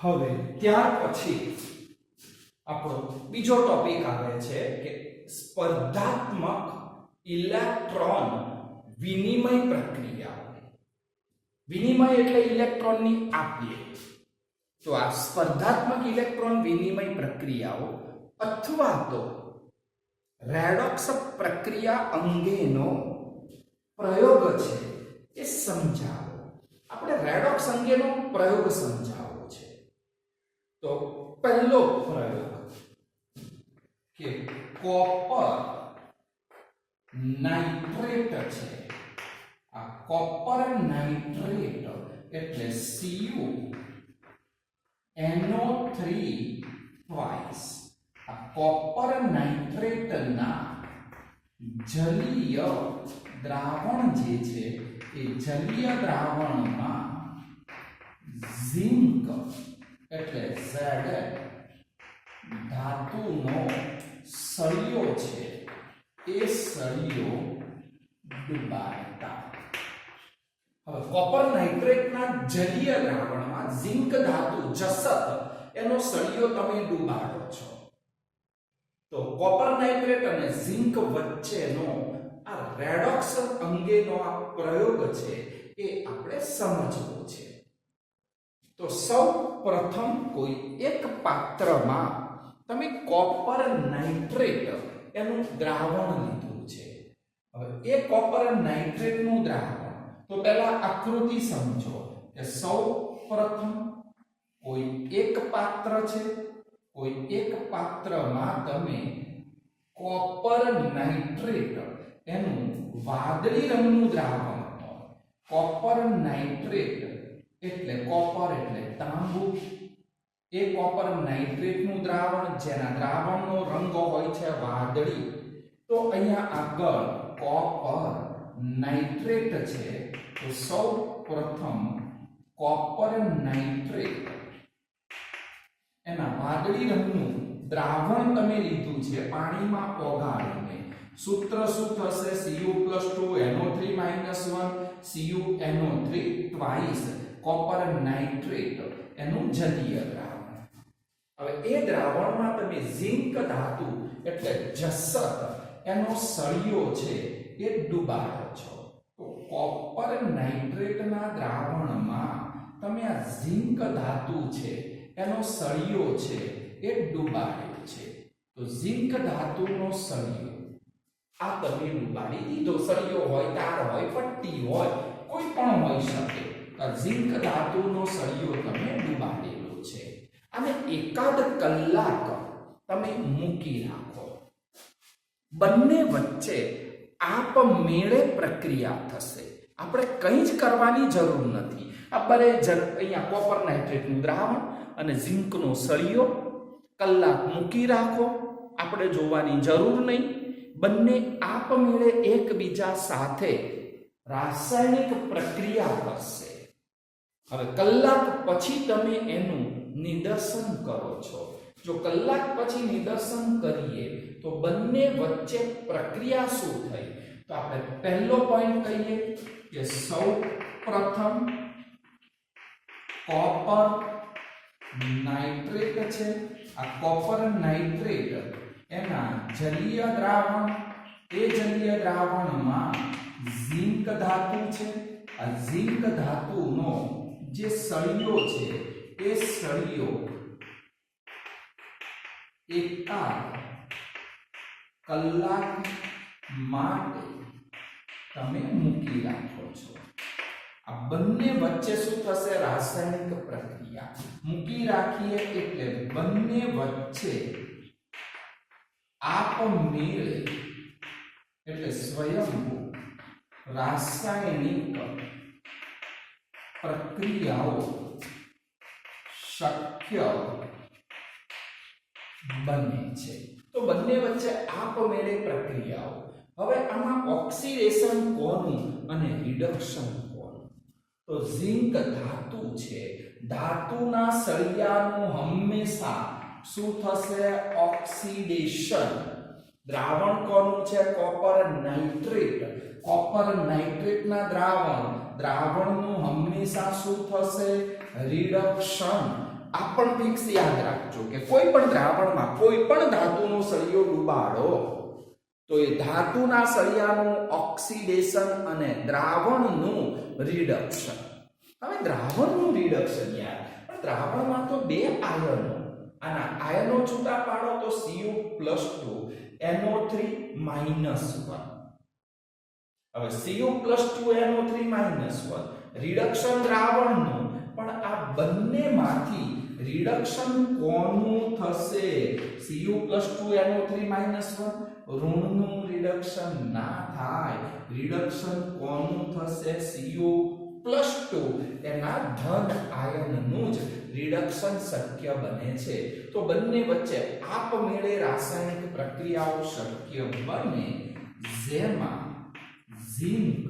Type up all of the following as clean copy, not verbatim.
હવે ત્યાર પછી આપણો બીજો ટોપિક આવે છે કે સ્પર્ધાત્મક ઇલેક્ટ્રોન વિનિમય પ્રક્રિયા. વિનિમય એટલે ઇલેક્ટ્રોનની આપ-લે. તો આ સ્પર્ધાત્મક ઇલેક્ટ્રોન વિનિમય પ્રક્રિયાઓ અથવા તો રેડોક્સ પ્રક્રિયા અંગેનો પ્રયોગ છે એ સમજાવો. આપણે રેડોક્સ અંગેનો પ્રયોગ સમજાવવો છે. તો પહેલો પ્રયોગ કે કોપર નાઇટ્રેટ છે. આ કોપર નાઇટ્રેટ એટલે CuNO3 ટ્વાઇસ. આ કોપર નાઇટ્રેટના જલીય દ્રાવણ જે છે એ જલીય દ્રાવણમાં ઝિંક એટલે Zn ધાતુનો સળિયો છે એ સળિયો ડુબાડતા. હવે કોપર નાઇટ્રેટના જલીય દ્રાવણમાં ઝિંક ધાતુ જસત એનો સળિયો તમે ડુબાડો છો. તો કોપર નાઇટ્રેટ અને ઝિંક વચ્ચેનો આ રેડોક્સ અંગેનો આ પ્રયોગ છે એ આપણે સમજવો છે. તો સૌ પ્રથમ કોઈ એક પાત્રમાં તમે કોપર નાઇટ્રેટ એનું દ્રાવણ લીધું છે. હવે એ કોપર નાઇટ્રેટનું દ્રાવણ તો પહેલા આકૃતિ સમજો કે સૌ પ્રથમ કોઈ એક પાત્ર છે. કોઈ એક પાત્રમાં તમે કોપર નાઇટ્રેટ એનું વાદળી રંગનું દ્રાવણ લો. કોપર નાઇટ્રેટ એટલે કોપર એટલે તાંબુ. એ કોપર નાઇટ્રેટનું દ્રાવણ જેના દ્રાવણનો રંગ હોય છે વાદળી. તો અહીંયા આગળ કોપર નાઇટ્રેટ છે. તો સૌ પ્રથમ કોપર નાઇટ્રેટ એના વાદળી રંગનું દ્રાવણ તમે લીધું છે પાણીમાં ઓગાળીને. સૂત્ર શું થશે? Cu+2NO3 - 1 CuNO3 twice copper nitrate એનું જલીય દ્રાવણ. હવે એ દ્રાવણમાં તમે ઝિંક ધાતુ એટલે જસત એનો સળિયો છે એ ડુબાડો છો. તો કોપર નાઇટ્રેટના દ્રાવણમાં તમે આ ઝિંક ધાતુ છે એનો સળિયો છે એ ડુબાડ્યો છે. તો ઝિંક ધાતુનો સળિયો આ તમે ડુબાડી દીધો. સળિયો હોય, તાર હોય, પટ્ટી હોય, કોઈ પણ હોઈ શકે. ઝિંક ધાતુનો સળિયો તમે ડુબાડેલો છે. અને એકાદ કલાક તમે મૂકી રાખો. બંને વચ્ચે આપમેળે પ્રક્રિયા થશે. આપણે કંઈ જ કરવાની જરૂર નથી. આપણે અહીંયા કોપર નાઇટ્રેટનું દ્રાવણ અને ઝિંકનો સળિયો કલાક મૂકી રાખો. આપણે જોવાની જરૂર નહીં. બંને આપમેળે એકબીજા સાથે રાસાયણિક પ્રક્રિયા કરશે. હવે કલાક પછી તમે એનું નિદર્શન કરો છો. જો કલાક પછી નિદર્શન કરીએ તો બંને વચ્ચે પ્રક્રિયા શું થઈ? તો આપણે પહેલો પોઈન્ટ કહીએ કે સૌ પ્રથમ કોપર નાઇટ્રેટ છે. આ કોપર નાઇટ્રેટ એના જલીય દ્રાવણ, એ જલીય દ્રાવણમાં ઝિંક ધાતુ છે. આ ઝિંક ધાતુનો જે સળિયો છે એ સળિયો એકાદ કલાક માટે તમે મૂકી રાખો છો. આ બંને વચ્ચે શું થશે? રાસાયણિક પ્રક્રિયા. મૂકી રાખીએ એટલે બંને વચ્ચે આપમેળે એટલે સ્વયંભૂ રાસાયણિક પ્રક્રિયાઓ શક્ય બને છે. તો બંને વચ્ચે આપમેળે પ્રક્રિયાઓ. હવે આમાં ઓક્સિડેશન કોનું અને રિડક્શન કોનું? તો ઝિંક ધાતુ છે. ધાતુના સળિયાનું હંમેશા શું થશે? ઓક્સિડેશન. દ્રાવણ કોનું છે? Copper nitrate. કોપર નાઇટ્રેટના દ્રાવણનું હંમેશા શું થશે? રિડક્શન. આ પણ ફિક્સ યાદ રાખજો કે કોઈ પણ દ્રાવણમાં કોઈ પણ ધાતુનો સળિયો ડુબાડો તો એ ધાતુના સળિયાનું ઓક્સિડેશન અને દ્રાવણનું રિડક્શન. હવે દ્રાવણનું રિડક્શન યાર, પણ દ્રાવણમાં તો બે આયનો, આના આયનો છૂટા પાડો તો Cu+2 NO3 -1. હવે Cu+2 NO3 -1 રિડક્શન દ્રાવણનું, પણ આ બંનેમાંથી રિડક્શન કોનું થશે? Cu+2 NO3 -1 ઋણનું રિડક્શન ના થાય. રિડક્શન કોનું થશે? Cu+2 એના ધન આયનનું જ રિડક્શન શક્ય બને છે. તો બંને વચ્ચે આપમેળે રાસાયણિક પ્રક્રિયાઓ શક્ય બને, જેમાં ઝિંક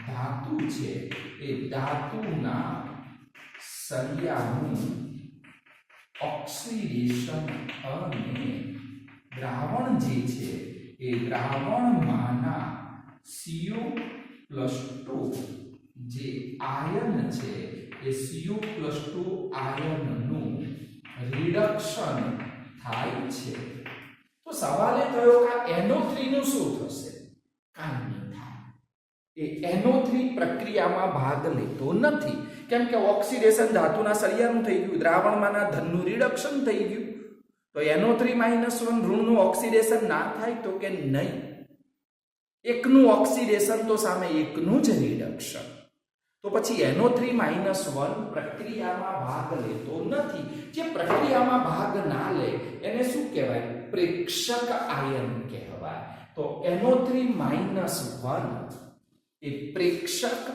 ધાતુ છે એ ધાતુના સળિયાનું ઓક્સિડેશન અને દ્રાવણ જે છે એ દ્રાવણમાંના Cu+2 જે આયન છે એ Cu+2 આયનનું રિડક્શન થાય છે. તો સવાલ એ થયો કે NO3 નું શું થશે? કાંઈ નહીં થાય. એ NO3 પ્રક્રિયામાં ભાગ લેતો નથી, કેમ કે ઓક્સિડેશન ધાતુના સળિયાનું થઈ ગયું, દ્રાવણમાંના ધનનું રિડક્શન થઈ ગયું. તો NO3 -1 ઋણનું ઓક્સિડેશન ના થાય તો કે નહીં. એકનું ઓક્સિડેશન તો સામે એકનું જ રિડક્શન. તો પછી NO3 -1 પ્રક્રિયામાં ભાગ લેતો નથી. જે પ્રક્રિયામાં ભાગ ના લે એને શું કહેવાય? પ્રેક્ષક આયન કહેવાય. તો NO3 -1 એ પ્રેક્ષક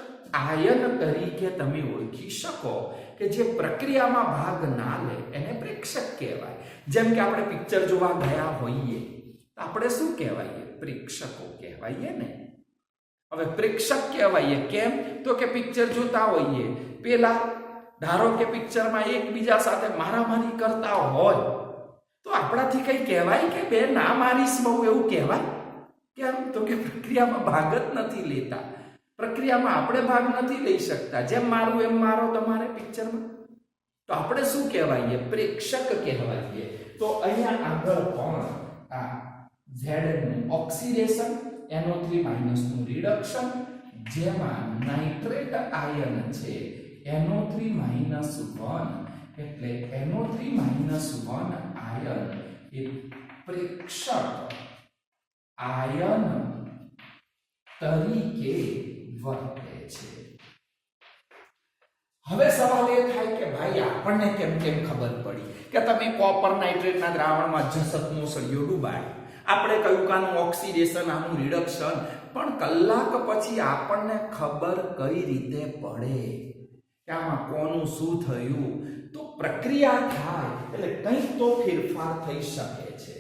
આયન તરીકે તમે ઓળખી શકો કે જે પ્રક્રિયામાં ભાગ ના લે એને પ્રેક્ષક કહેવાય. જેમ કે આપણે પિક્ચર જોવા ગયા હોઈએ તો આપણે શું કહેવાય? પ્રેક્ષકો કહેવાય ને. હવે પ્રેક્ષક કહેવાય કેમ? તો કે પિક્ચર જોતા હોઈએ, પેલા ધારો કે પિક્ચરમાં એકબીજા સાથે મારામારી કરતા હોય તો આપણાથી કઈ કહેવાય કે બે ના મારીશ બહુ, એવું કહેવાય? કેમ? તો કે પ્રક્રિયામાં ભાગ જ નથી લેતા. પ્રક્રિયામાં આપણે ભાગ નથી લઈ શકતા. જેમ મારું એમ મારો તમારે પિક્ચરમાં, તો આપણે શું કહેવાય? પ્રેક્ષક કહેવાય. તો અહીંયા આગળ પણ આ Zn નું ઓક્સિડેશન, NO3 નું રિડક્શન, જેમાં નાઇટ્રેટ આયન છે NO3 -1, એટલે NO3 -1 આયન એ પ્રેક્ષક આયન તરીકે વર્તે છે. હવે સવાલ એ થાય કે ભાઈ આપણને કેમ ખબર પડી કે તમે કોપર નાઇટ્રેટના દ્રાવણમાં જસતનો સળિયો ડુબાડ્યો, આપણે કહ્યું કે આનું ઓક્સિડેશન, આનું રિડક્શન, પણ કલાક પછી આપણને ખબર કઈ રીતે પડે કે આમાં કોનું શું થયું? તો પ્રક્રિયા થાય એટલે કંઈક તો ફેરફાર થઈ શકે છે.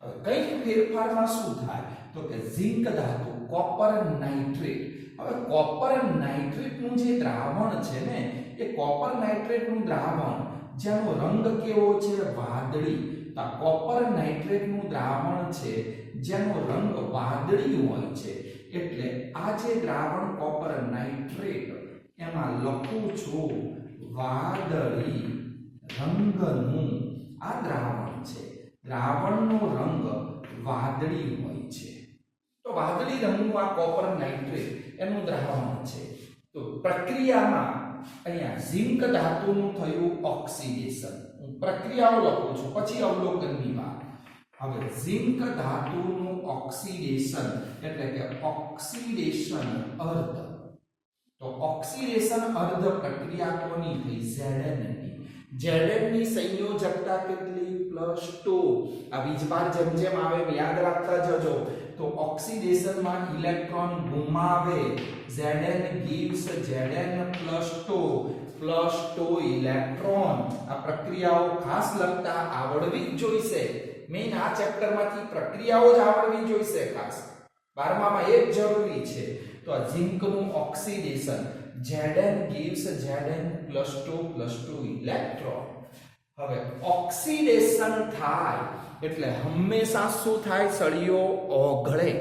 હવે કંઈક ફેરફારમાં શું થાય? તો કે ઝિંક ધાતુ, કોપર નાઇટ્રેટ. હવે કોપર નાઇટ્રેટનું જે દ્રાવણ છે ને, એ કોપર નાઇટ્રેટનું દ્રાવણ જેનો રંગ કેવો છે? વાદળી. તો કોપર નાઇટ્રેટનું દ્રાવણ છે જેનો રંગ વાદળી હોય છે, એટલે આ જે દ્રાવણ કોપર નાઇટ્રેટ એમાં લખું છું વાદળી રંગનું આ દ્રાવણ છે. દ્રાવણનો રંગ વાદળી હોય છે. તો વાદળી રંગનું આ કોપર નાઇટ્રેટ એનું દ્રાવણ છે. તો પ્રક્રિયામાં અહીંયા ઝિંક ધાતુનું થયું ઓક્સિડેશન. હું પ્રક્રિયાઓ લખું છું, પછી અવલોકનની વાત. હવે ઝિંક ધાતુનું ઓક્સિડેશન એટલે કે ઓક્સિડેશન અર્ધ. તો ઓક્સિડેશન અર્ધ પ્રક્રિયા કોની થઈ? Zn ની. Zn ની સંયોજકતા કેટલી? +2. આ વીજભાર જેમ જેમ આવે યાદ રાખતા જજો. તો ઓક્સિડેશનમાં ઇલેક્ટ્રોન ગુમાવે. Zn gives Zn+2 electron. આ પ્રક્રિયાઓ ખાસ લખતા આવડવી જ જોઈશે. મેઈન આ ચેપ્ટરમાંથી પ્રક્રિયાઓ જ આવડવી જોઈશે ખાસ. 12મામાં એ જ જરૂરી છે. તો આ ઝિંકનું oxidation, Zn gives Zn+2 electron. હવે ઓક્સિડેશન થાય એટલે હંમેશા શું થાય? સળિયો ઓગળે.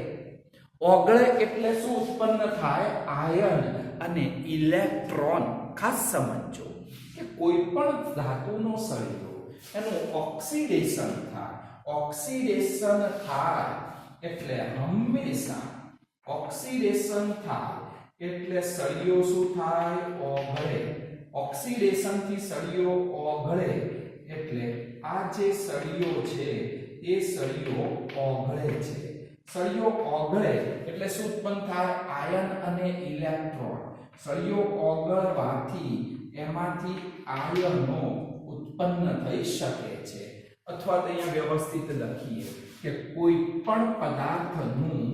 ઓગળે એટલે શું ઉત્પન્ન થાય? આયન અને ઇલેક્ટ્રોન. ખાસ સમજો કે કોઈ પણ ધાતુનો સળિયો એનું ઓક્સિડેશન થાય એટલે હંમેશા ઓક્સિડેશન થાય એટલે સળિયો શું થાય? ઓગળે. ઓક્સિડેશન થી સળિયો ઓગળે એટલે આ જે સળિયો છે એ સળિયો ઓગળે છે. સળિયો ઓગળે એટલે શું ઉત્પન્ન થાય? આયન અને ઇલેક્ટ્રોન. સળિયો ઓગળવાથી એમાંથી આયનો ઉત્પન્ન થઈ શકે છે. અથવા તો અહીંયા વ્યવસ્થિત લખીએ કે કોઈ પણ પદાર્થનું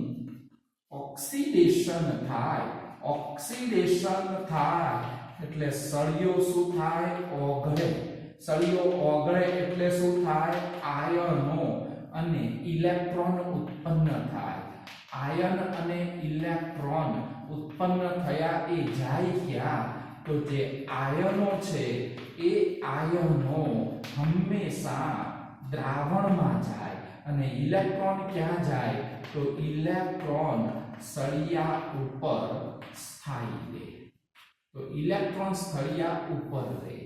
ઓક્સિડેશન થાય એટલે સળિયો શું થાય? ઓગળે. સળિયો ઓગળે એટલે શું થાય? આયનો અને ઇલેક્ટ્રોન ઉત્પન્ન થાય. આયન અને ઇલેક્ટ્રોન ઉત્પન્ન થયા એ જાય ક્યાં? તો જે આયનો છે એ આયનો હંમેશા દ્રાવણમાં જાય અને ઇલેક્ટ્રોન ક્યાં જાય? તો ઇલેક્ટ્રોન સળિયા ઉપર સ્થાયી રહે. તો ઇલેક્ટ્રોન સળિયા ઉપર રહે.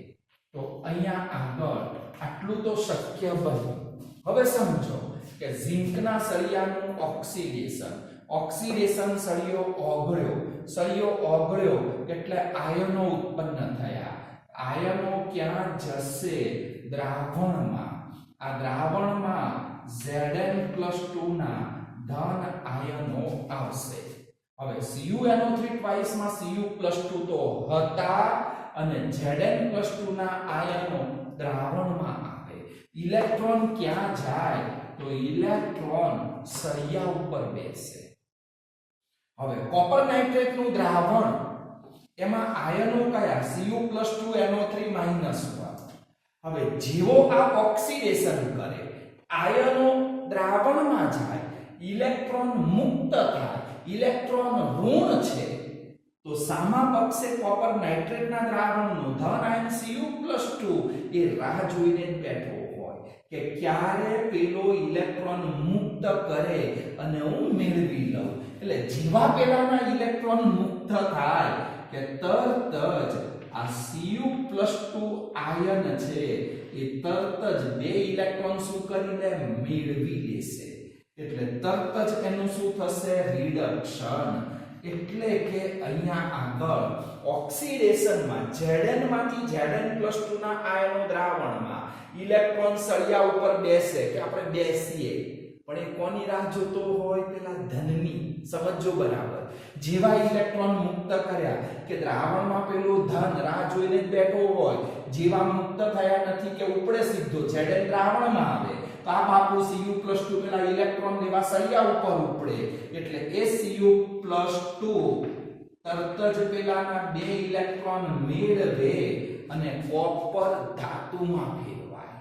તો અહીંયા આગળ આટલું તો શક્ય બન્યું. હવે સમજો કે ઝિંકના સળિયાનું ઓક્સિડેશન સળિયો ઓગળ્યો એટલે આયનો ઉત્પન્ન થયા. આયનો ક્યાં જશે? દ્રાવણમાં. આ દ્રાવણમાં Zn+2 ના ધન આયનો આવશે. હવે CuNO3 ટ્વાઇસ માં Cu+2 તો હતા અને Zn+2 ના આયનો દ્રાવણમાં આવે. ઇલેક્ટ્રોન ક્યાં જાય? તો ઇલેક્ટ્રોન સળિયા ઉપર બેસે. હવે કોપર નાઇટ્રેટ નું દ્રાવણ એમાં આયનો કયા? Cu+2NO3 -1. હવે જેવો આ ઓક્સિડેશન કરે આયનો દ્રાવણમાં જાય, ઇલેક્ટ્રોન મુક્ત થાય, ઇલેક્ટ્રોન ઋણ છે, તો સામા પક્ષે કોપર નાઇટ્રેટના દ્રાવણનો ધન આયન Cu+2 એ રાહ જોઈને બેઠો હોય કે ક્યારે પેલો ઇલેક્ટ્રોન મુક્ત કરે અને હું મેળવી લઉં. એટલે જેવા પેલાના ઇલેક્ટ્રોન મુક્ત થાય કે તરત જ આ Cu+2 આયન છે એ તરત જ બે ઇલેક્ટ્રોન શું કરી લે? મેળવી લેશે. એટલે તરત જ એનું શું થશે? રિડક્શન. એટલે કે અહીંયા આગળ ઓક્સિડેશનમાં Zn માંથી Zn+2 ના આયનો દ્રાવણમાં ઇલેક્ટ્રોન સળિયા ઉપર બેસે કે આપણે બેસીએ, પણ એ કોની રાહ જોતો હોય? પેલા ધનની. સમજો બરાબર. જેવા ઇલેક્ટ્રોન મુક્ત કર્યા કે દ્રાવણમાં પેલો ધન રાહ જોઈને બેઠો હોય, જેવા મુક્ત થયા નથી કે ઉપડે સીધો Zn દ્રાવણમાં આવે તો આ બાપુ Cu+2 પેલા ઇલેક્ટ્રોન લેવા સળિયા ઉપર ઉપડે એટલે એ Cu+2 તરત જ પેલાના બે ઇલેક્ટ્રોન મેળવે અને કોપર ધાતુમાં ફેરવાય.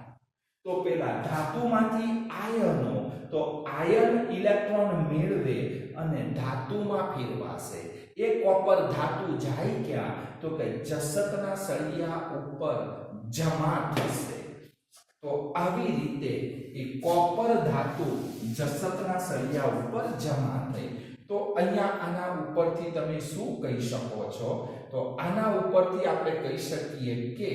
તો પેલા ધાતુમાંથી આયનો, તો આયન ઇલેક્ટ્રોન મેળવે અને ધાતુમાં ફેરવાશે. એ કોપર ધાતુ જાય ક્યાં? તો કે જસતના સળિયા ઉપર જમા થશે. તો આવી રીતે એ કોપર ધાતુ જસતના સળિયા ઉપર જમા થઈ. તો અહીંયા આના ઉપરથી તમે શું કહી શકો છો? તો આના ઉપરથી આપણે કહી શકીએ કે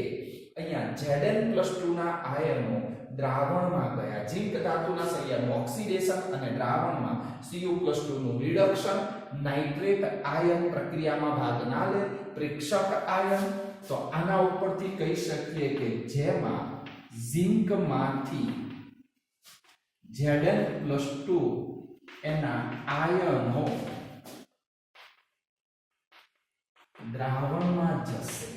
અહીંયા Zn+2 ના આયનો દ્રાવણમાં ગયા, ઝિંક ધાતુના સળિયાનું ઓક્સિડેશન અને દ્રાવણમાં Cu+2 નું રિડક્શન, નાઇટ્રેટ આયન પ્રક્રિયામાં ભાગ ના લે, પ્રેક્ષક આયન. તો આના ઉપરથી કહી શકીએ કે જેમાં ઝિંકમાંથી Zn+2 એના આયનો દ્રાવણમાં જશે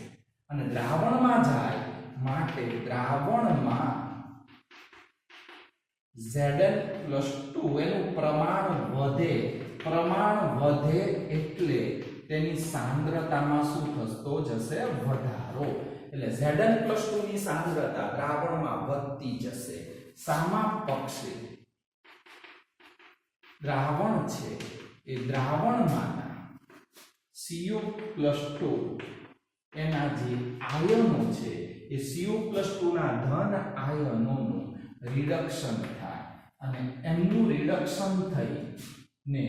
અને દ્રાવણમાં જાય માટે દ્રાવણમાં Zn+2 એનું પ્રમાણ વધે એટલે તેની સાંદ્રતામાં શું થતો જશે? વધારો. એટલે Zn+2 ની સાંદ્રતા દ્રાવણમાં વધતી જશે. સામા પક્ષે દ્રાવણ છે એ દ્રાવણમાંના Cu+2 એના જે આયનો છે એ Cu+2 ના ધન આયનોનું રિડક્શન થાય અને એમનું રિડક્શન થઈને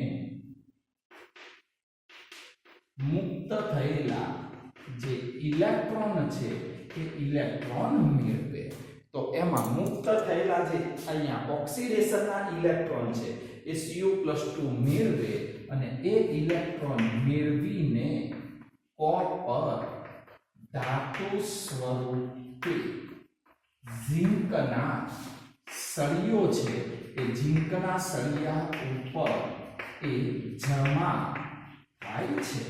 મુક્ત થયેલા જે ઇલેક્ટ્રોન છે એ ઇલેક્ટ્રોન મેળવે. તો એમાં મુક્ત થયેલા જે અહીંયા ઓક્સિડેશનના ઇલેક્ટ્રોન છે એ Cu+2 મેળવે અને એ ઇલેક્ટ્રોન મેળવીને કોપર ધાતુ સ્વરૂપે ઝિંકના સળિયો છે એ ઝિંકના સળિયા ઉપર એ જમા થાય છે.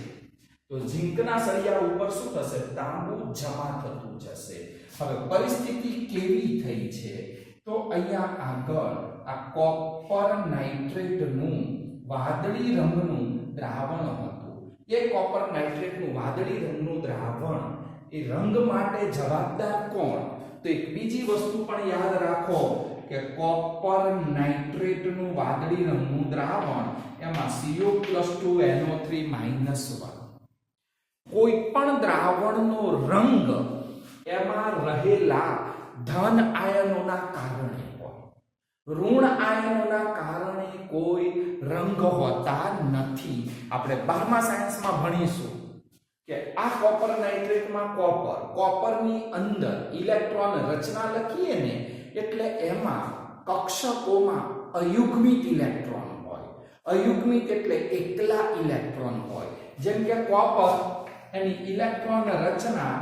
તો ઝિંકના સળિયા ઉપર શું થશે? તાંબુ જમા થતું જશે. હવે પરિસ્થિતિ કેવી થઈ છે? તો અહીંયા આગળ આ કોપર નાઇટ્રેટનું વાદળી રંગનું દ્રાવણ હતું. એ કોપર નાઇટ્રેટનું વાદળી રંગનું દ્રાવણ એ રંગ માટે જવાબદાર કોણ? તો એક બીજી વસ્તુ પણ યાદ રાખો કે કોપર નાઇટ્રેટનું વાદળી રંગનું દ્રાવણ એમાં Cu+2NO3-1. કોઈ પણ દ્રાવણનો રંગ એમાં રહેલા ધન આયનોના કારણે હોય, ઋણ આયનોના કારણે કોઈ રંગ હોતા નથી. આપણે 12મા સાયન્સમાં ભણીશું કે આ કોપર નાઇટ્રેટમાં કોપરની અંદર ઇલેક્ટ્રોન રચના લખીએ ને એટલે એમાં કક્ષકોમાં અયુગ્મિત ઇલેક્ટ્રોન હોય. અયુગ્મિત એટલે એકલા ઇલેક્ટ્રોન હોય. જેમ કે કોપર એની ઇલેક્ટ્રોન રચના,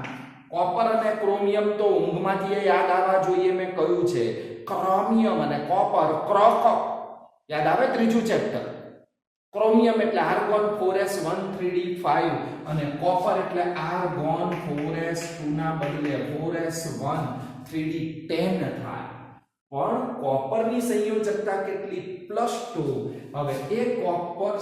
કોપર અને ક્રોમિયમ તો ઊંઘમાંથી યાદ આવવા જોઈએ. મેં કહ્યું છે ક્રોમિયમ અને કોપર ક્રોક યાદ આવે ત્રીજું ચેપ્ટર. ક્રોમિયમ એટલે આર્ગોન 4s1 3d5 અને કોપર એટલે આર્ગોન 4s2 ના બદલે 4s1 3d10 થાય. પણ કોપરની સંયોજકતા કેટલી? +2. હવે એ કોપર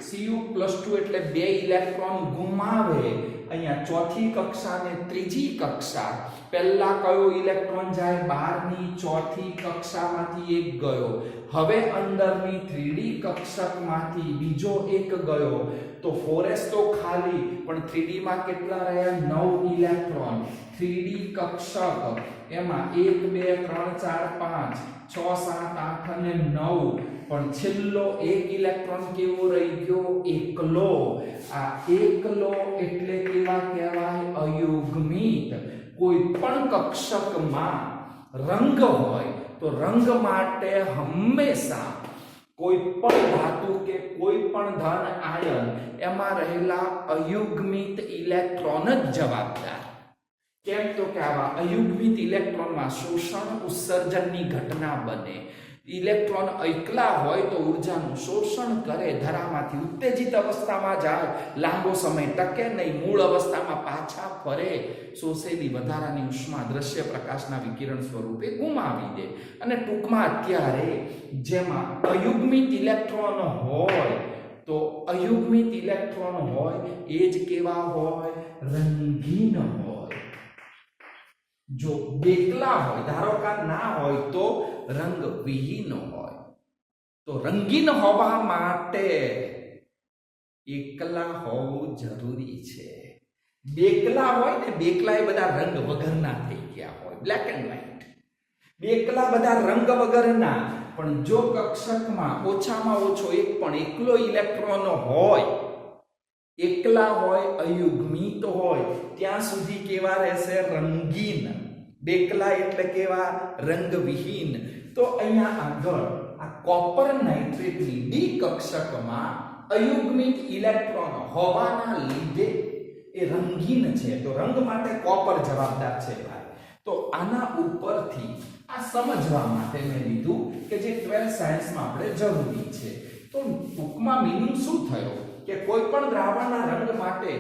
Cu+2 એટલે બે ઇલેક્ટ્રોન ગુમાવે. અહીંયા ચોથી કક્ષા ને ત્રીજી કક્ષા. પહેલા કયો ઇલેક્ટ્રોન જાય? 12ની ચોથી કક્ષામાંથી એક ગયો. હવે અંદરની 3d કક્ષકમાંથી બીજો એક ગયો. તો 4s તો ખાલી, પણ 3d માં કેટલા રહ્યા? 9 ઇલેક્ટ્રોન. 3d કક્ષક એમાં 1 2 3 4 5 6 7 8 અને 9. પણ છેલ્લો એક ઇલેક્ટ્રોન કેવો રહી ગયો? એકલો. આ એકલો એટલે કેવા કહેવાય? અયુગ્મિત. કોઈ પણ કક્ષકમાં રંગ હોય તો રંગ માટે હંમેશા કોઈ પણ ધાતુ કે કોઈ પણ ધન આયન એમાં રહેલા અયુગ્મિત ઇલેક્ટ્રોન જ જવાબદાર. કેમ? તો કે આવા અયુગ્મિત ઇલેક્ટ્રોનમાં શોષણ ઉત્સર્જનની ઘટના બને. ઇલેક્ટ્રોન એકલા હોય તો ઉર્જાનું શોષણ કરે, ધરામાંથી ઉત્તેજિત અવસ્થામાં જાય, લાંબો સમય ટકે નહીં, મૂળ અવસ્થામાં પાછા ફરે, શોષેલી વધારાની ઉષ્મા દ્રશ્ય પ્રકાશના વિકિરણ સ્વરૂપે ગુમાવી દે. અને ટૂંકમાં અત્યારે જેમાં અયુગ્મિત ઇલેક્ટ્રોન હોય તો અયુગ્મિત ઇલેક્ટ્રોન હોય એ જ કેવા હોય? રંગીન હોય. જો બેકલા હોય, ધારો કે ના હોય તો રંગવિહીન હોય. તો રંગીન હોવા માટે એકલા હોવું જરૂરી છે. બેકલા હોય ને, બેકલા એ બધા રંગ વગરના થઈ ગયા હોય, બ્લેક એન્ડ વ્હાઈટ. બેકલા બધા રંગ વગરના. પણ જો કક્ષકમાં ઓછામાં ઓછો એક પણ એકલો ઇલેક્ટ્રોન હોય, એકલા હોય, અયુગ્મિત હોય, ત્યાં સુધી કેવા રહેશે? રંગીન. બેકલા એટલે કેવા? રંગવિહીન. તો અહીંયા આગળ આ કોપર નાઇટ્રેટની ડી કક્ષકમાં અયુગ્મિત ઇલેક્ટ્રોન હોવાના લીધે એ રંગીન છે. તો રંગ માટે કોપર જવાબદાર છે ભાઈ. તો આના ઉપરથી આ સમજવા માટે મેં લીધું કે જે 12th સાયન્સમાં આપણે જરૂરી છે. તો ટૂંકમાં મીનિંગ શું થયો? કે કોઈ પણ દ્રાવણના રંગ માટે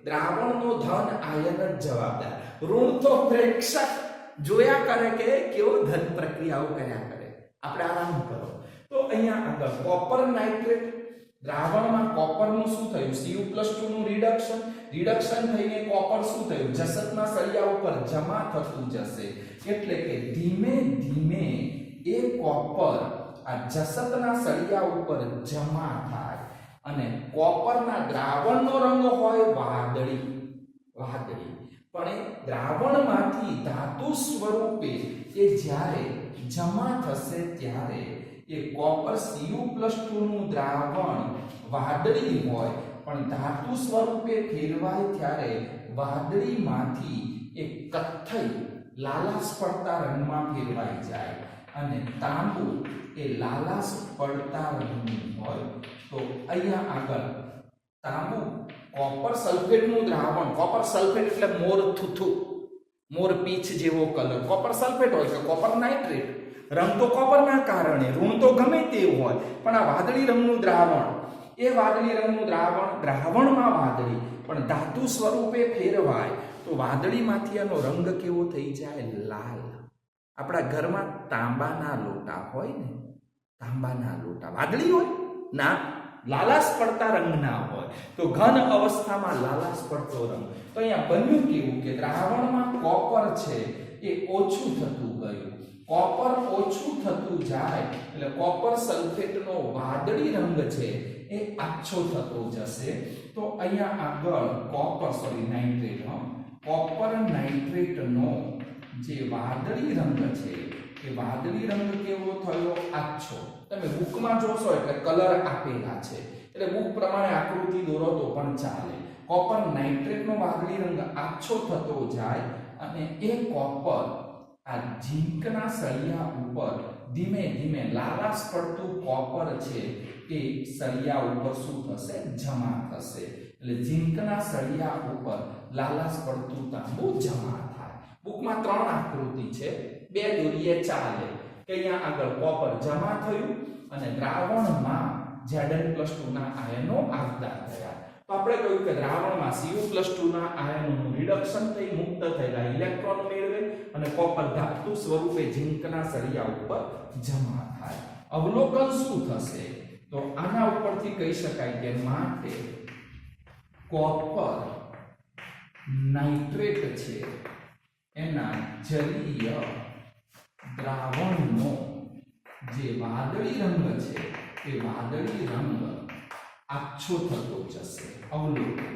દ્રાવણનો ધન આયન જ જવાબદાર. ઋણ તો પ્રેક્ષક જોયા કરે કે કેવો ધન પ્રક્રિયાઓ કર્યા કરે. આપણે આરામ કરો. તો અહીંયા આગળ કોપર નાઇટ્રેટ દ્રાવણમાં કોપરનું શું થયું? Cu+2 નું રિડક્શન થઈને કોપર શું થયું? જસતના સળિયા ઉપર જમા થતું જશે. એટલે કે ધીમે ધીમે એ કોપર આ જસતના સળિયા ઉપર જમા થાય અને કોપરના દ્રાવણનો રંગ હોય વાદળી. પણ એ દ્રાવણમાંથી ધાતુ સ્વરૂપે એ જ્યારે જમા થશે ત્યારે એ કોપર Cu+2 નું દ્રાવણ વાદળી હોય, પણ ધાતુ સ્વરૂપે ફેરવાય ત્યારે વાદળીમાંથી એક કથ્થઈ લાલાશ પડતા રંગમાં ફેરવાઈ જાય અને તાંબુ એ લાલાશ પડતા રંગનું હોય તો અહીંયા આગળ તાંબુ કોપર સલ્ફેટનું દ્રાવણ, કોપર સલ્ફેટ એટલે મોર થૂથુ, મોર પીચ જેવો કલર, કોપર સલ્ફેટ હોય કે કોપર નાઇટ્રેટ, રંગ તો કોપરના કારણે, ઋણ તો ગમે તેવું હોય, પણ આ વાદળી રંગનું દ્રાવણ, એ વાદળી રંગનું દ્રાવણમાં વાદળી પણ ધાતુ સ્વરૂપે ફેરવાય તો વાદળીમાંથી એનો રંગ કેવો થઈ જાય? લાલ. આપણા ઘરમાં તાંબાના લોટા હોય ને, તાંબાના લોટા વાદળી હોય ના, લાલાશ પડતા રંગના હોય તો ઘન અવસ્થામાં લાલાશ પડતો રંગ. તો અહીંયા બન્યું કેવું કે દ્રાવણમાં કોપર છે એ ઓછું થતું ગયું, કોપર ઓછું થતું જાય એટલે કોપર સલ્ફેટનો વાદળી રંગ છે એ આછો થતો જશે. તો અહીંયા આગળ નાઇટ્રેટ, કોપર નાઇટ્રેટનો જે વાદળી રંગ છે એ વાદળી રંગ કેવો થયો? આછો. તમે બુકમાં જોશો એટલે કલર આપેલા છે એટલે બુક પ્રમાણે આકૃતિ દોરો તો પણ ચાલે. કોપર નાઇટ્રેટનો વાદળી રંગ આછો થતો જાય અને એ કોપર આ ઝીંકના સળિયા ઉપર ધીમે ધીમે લાલાશ પડતું કોપર છે એ સળિયા ઉપર શું થશે? જમા થશે. એટલે ઝીંકના સળિયા ઉપર લાલાશ પડતું તાંબુ જમા થાય. બુકમાં 3 આકૃતિ છે, 2 દોરીએ ચાલે કે અહીંયા આગળ કોપર જમા થયું અને દ્રાવણમાં Zn+2 ના આયનો આવતા થયા. તો આપણે કહ્યું કે દ્રાવણમાં Cu+2 ના આયનોનું રિડક્શન થઈ મુક્ત થયેલા ઇલેક્ટ્રોન મેળવે અને કોપર ધાતુ સ્વરૂપે ઝીંકના સળિયા ઉપર જમા થાય. અવલોકન શું થશે? તો આના ઉપરથી કહી શકાય કે માટે કોપર નાઇટ્રેટ છે એના જલીય દ્રાવણનો જે વાદળી રંગ છે એ વાદળી રંગ આછો થતો જશે. અવલોકન.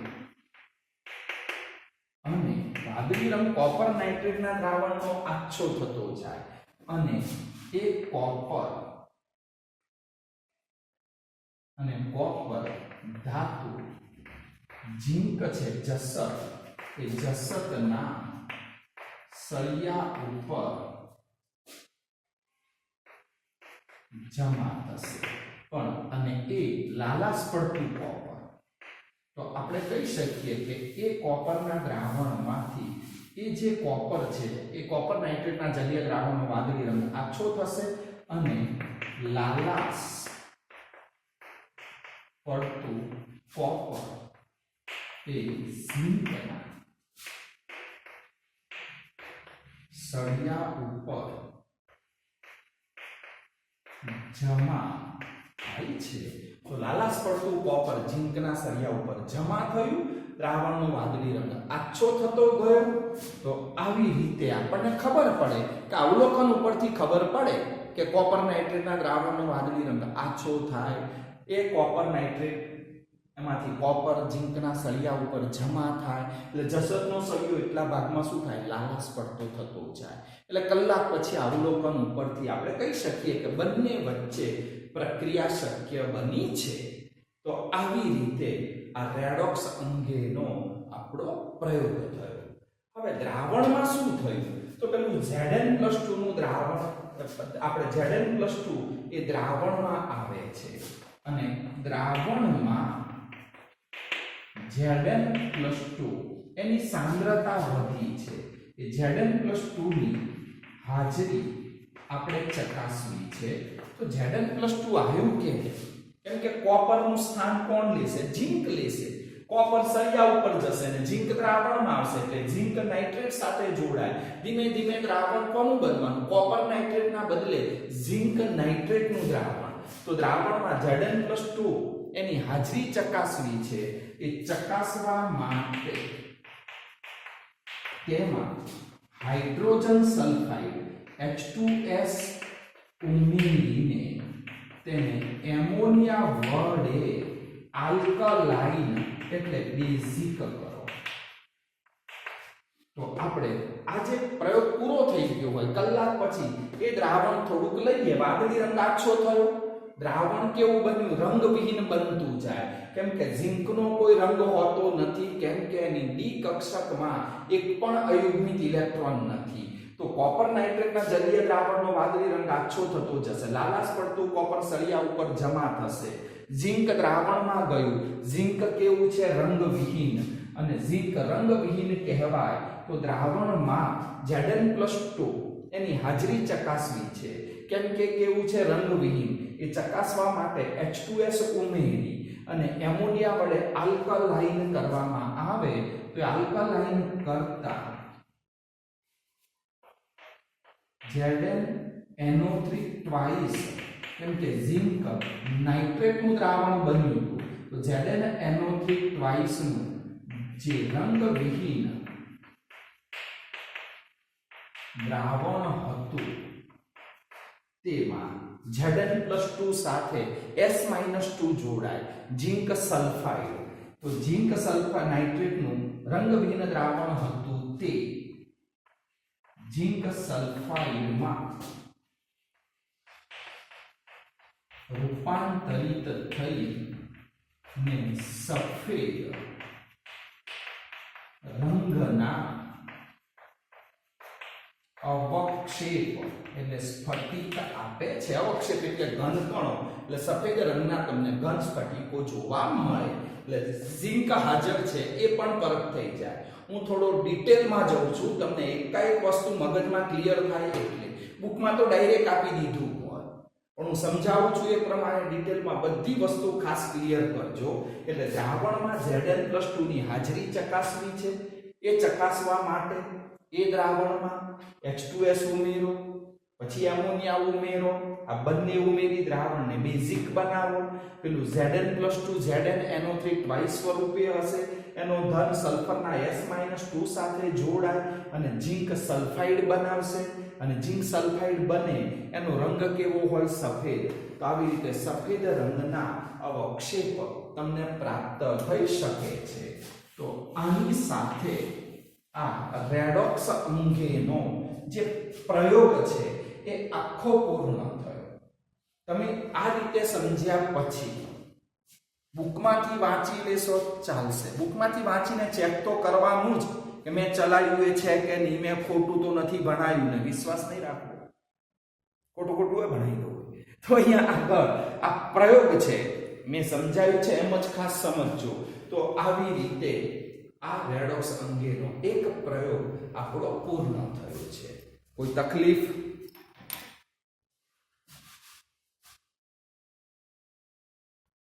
અને વાદળી રંગ કોપર નાઇટ્રેટના દ્રાવણનો આછો થતો જાય અને એ કોપર ધાતુ ઝીંક છે જસત, એ જસતના સળિયા ઉપર જમા થશે. પણ અને એ લાલાશ પડતું કોપર, તો આપણે કહી શકીએ કે એ કોપરના દ્રાવણમાંથી એ જે કોપર છે એ કોપર નાઇટ્રેટના જલીય દ્રાવણનો વાદળી રંગ આછો થશે અને લાલાશ પડતું કોપર એ ઝીંકના સળિયા ઉપર જમા થાય છે. તો લાલાશ પડતું કોપર ઝીંકના સળિયા ઉપર જમા થયું, દ્રાવણનો વાદળી રંગ આછો થતો ગયો. તો આવી રીતે આપણને ખબર પડે કે અવલોકન ઉપરથી ખબર પડે કે કોપર નાઇટ્રેટના દ્રાવણનો વાદળી રંગ આછો થાય. એ કોપર નાઇટ્રેટ એમાંથી કોપર ઝીંકના સળિયા ઉપર જમા થાય એટલે જસતનો સળિયો એટલા ભાગમાં શું થાય? લાલાશ પડતો થતો જાય. એટલે કલાક પછી અવલોકન ઉપરથી આપણે કહી શકીએ કે બંને વચ્ચે પ્રક્રિયા શક્ય બની છે. તો આવી રીતે આ રેડોક્સ અંગેનો આપણો પ્રયોગ થયો. હવે દ્રાવણમાં શું થયું? તો પેલું Zn+2 નું દ્રાવણ, આપણે Zn+2 એ દ્રાવણમાં આવે છે અને દ્રાવણમાં Zn+2 એની સાંદ્રતા વધી છે. એ Zn+2 ની હાજરી આપણે ચકાસવી છે. તો Zn+2 આવ્યું કેમ કે કોપરનું સ્થાન કોણ લેશે? ઝીંક લેશે. કોપર સળિયા ઉપર જશે ને ઝીંક દ્રાવણમાં આવશે એટલે ઝીંક નાઇટ્રેટ સાથે જોડાય. ધીમે ધીમે દ્રાવણ કોનું બનવાનું? કોપર નાઇટ્રેટના બદલે ઝીંક નાઇટ્રેટનું દ્રાવણ. તો દ્રાવણમાં Zn+2 એની હાજરી ચકાસવી છે. એ ચકાસવા માટે તેમાં હાઇડ્રોજન સલ્ફાઇડ H2S ઉમેરીને તેને એમોનિયા વડે આલ્કલાઇન એટલે બેઝિક કરો. તો આપણે આજે પ્રયોગ પૂરો થઈ ગયો હોય કલાક પછી એ દ્રાવણ થોડુંક લઈએ, વાદળી રંગ આછો થયો, દ્રાવણ કેવું બન્યું? રંગવિહીન બનતું જાય. કેમ કે ઝિંકનો કોઈ રંગ હોતો નથી, કેમ કે એની ડી કક્ષકમાં એક પણ અયુગ્મિત ઇલેક્ટ્રોન નથી. તો કોપર નાઇટ્રેટના જલીય દ્રાવણનો વાદળી રંગ આછો થતો જશે, લાલાશ પડતું કોપર સળિયા ઉપર જમા થશે. ઝિંક દ્રાવણમાં ગયું. ઝિંક કેવું છે? રંગવિહીન. અને ઝિંક રંગવિહીન કહેવાય તો દ્રાવણમાં Zn+2 એની હાજરી ચકાસવી છે. કેમ કે કેવું છે? રંગવિહીન. એ ચકાસવા માટે H2S ઉમેરી અને એમોનિયા વડે આલ્કલાઇન કરવામાં આવે તો આલ્કલાઇન કરતા ZnNO3 ટ્વાઇસ, કેમ કે ઝિંક નાઇટ્રેટનું દ્રાવણ બન્યું હતું તો ZnNO3 ટ્વાઇસનું જે રંગવિહીન દ્રાવણ હતું તેમાં Zn+2 સાથે S-2 જોડાય, ઝિંક સલ્ફાઇડ. તો ઝિંક સલ્ફાઇડ નાઇટ્રેટનું રંગવિહીન દ્રાવણ હતું તે ઝિંક સલ્ફાઇડમાં રૂપાંતરિત થઈ ને સફેદ રંગના અવક્ષેપ એટલે સ્ફટિક આપે છે. અવક્ષેપ એટલે ઘનકણો, એટલે સફેદ રંગના તમને ઘન સ્ફટિકો જોવા મળે. એટલે ઝિંક હાજર છે એ પણ પરખ થઈ જાય. હું થોડો ડિટેલમાં જાઉં છું, તમને એકાએક વસ્તુ મગજમાં ક્લિયર થાય એટલે. બુકમાં તો ડાયરેક્ટ આપી દીધું હોય, પણ હું સમજાવું છું એ પ્રમાણે ડિટેલમાં બધી વસ્તુ ખાસ ક્લિયર કરજો. એટલે દ્રાવણમાં Zn+2 ની હાજરી ચકાસવી છે. એ ચકાસવા માટે એ દ્રાવણમાં H2S ઉમેરો, પછી એમોનિયા ઉમેરો, આ બંને ઉમેરી દ્રાવણને બેઝિક બનાવો. પેલું Zn+2 ZnNO3 ટ્વાઇસ સ્વરૂપે હશે, એનો ધન સલ્ફરના S-2 સાથે જોડાય અને ઝિંક સલ્ફાઇડ બનાવશે. અને ઝિંક સલ્ફાઇડ બને એનો રંગ કેવો હોય? સફેદ. તો આવી રીતે સફેદ રંગના અવક્ષેપ તમને પ્રાપ્ત થઈ શકે છે. તો આની સાથે આ રેડોક્સ અંગેનો જે પ્રયોગ છે એ આખો પૂર્ણ થયો. તમે આ રીતે સમજ્યા પછી બુકમાંથી વાંચી લેશો ચાલશે. બુકમાંથી વાંચીને ચેક તો કરવાનું જ કે મેં ચલાવ્યું એ છે કે નહીં, મેં ખોટું તો નથી ભણાવ્યું ને વિશ્વાસ નહીં રાખવો, ખોટું ખોટું એ ભણાવી દો. તો અહીંયા આગળ આ પ્રયોગ છે, મેં સમજાવ્યું છે એમ જ ખાસ સમજજો. તો આવી રીતે આ રેડોક્સ અંગેનો એક પ્રયોગ આપણો પૂર્ણ થયો છે. કોઈ તકલીફ?